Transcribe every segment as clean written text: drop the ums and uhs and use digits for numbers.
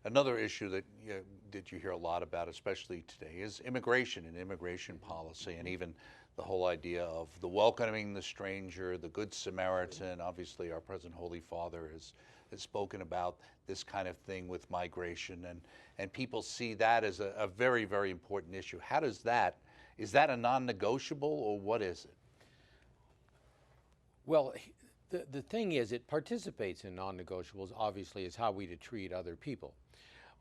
Another issue that you hear a lot about, especially today, is immigration and immigration policy, and even the whole idea of the welcoming the stranger, the Good Samaritan. Obviously, our present Holy Father has spoken about this kind of thing with migration, and people see that as a very, very important issue. How does that, is that a non-negotiable, or what is it? Well, the thing is, it participates in non-negotiables. Obviously, is how we to treat other people.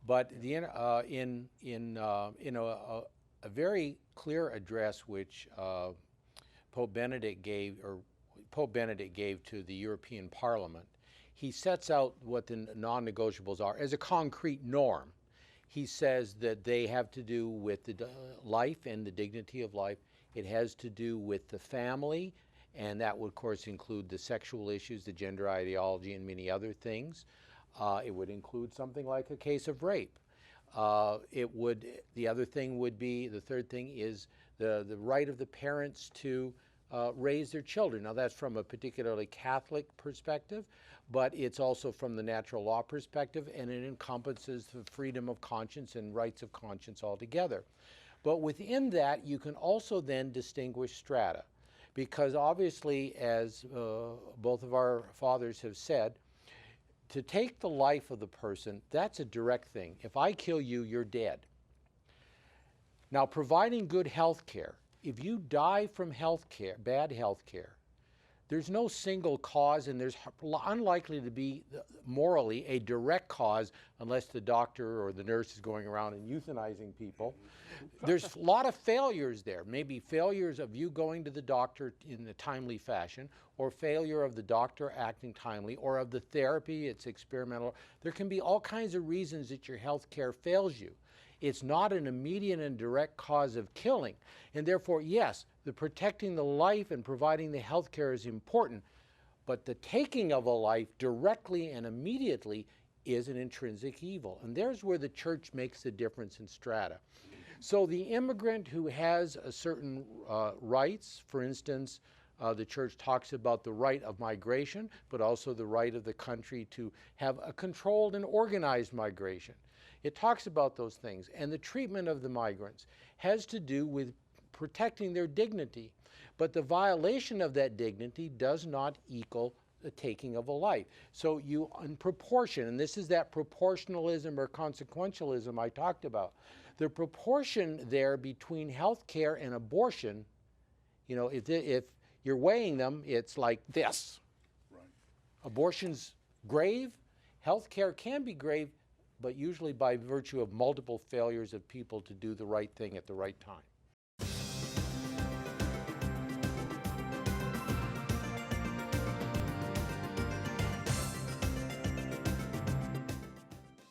But in a very clear address which Pope Benedict gave to the European Parliament, he sets out what the non-negotiables are as a concrete norm. He says that they have to do with the life and the dignity of life. It has to do with the family, and that would, of course, include the sexual issues, the gender ideology, and many other things. It would include something like a case of rape. The other thing would be, the third thing is the right of the parents to raise their children. Now, that's from a particularly Catholic perspective, but it's also from the natural law perspective, and it encompasses the freedom of conscience and rights of conscience altogether. But within that, you can also then distinguish strata, because obviously, as both of our fathers have said, to take the life of the person, that's a direct thing. If I kill you, you're dead. Now, providing good health care, if you die from health care, bad health care, there's no single cause, and there's unlikely to be morally a direct cause unless the doctor or the nurse is going around and euthanizing people. There's a lot of failures there, maybe failures of you going to the doctor in a timely fashion, or failure of the doctor acting timely, or of the therapy, it's experimental. There can be all kinds of reasons that your health care fails you. It's not an immediate and direct cause of killing, and therefore, yes, the protecting the life and providing the health care is important, but the taking of a life directly and immediately is an intrinsic evil. And there's where the church makes the difference in strata. So the immigrant who has a certain rights, for instance, the church talks about the right of migration, but also the right of the country to have a controlled and organized migration. It talks about those things. And the treatment of the migrants has to do with protecting their dignity. But the violation of that dignity does not equal the taking of a life. So you, in proportion, and this is that proportionalism or consequentialism I talked about, the proportion there between health care and abortion, you know, if you're weighing them, it's like this. Right. Abortion's grave, health care can be grave, but usually by virtue of multiple failures of people to do the right thing at the right time.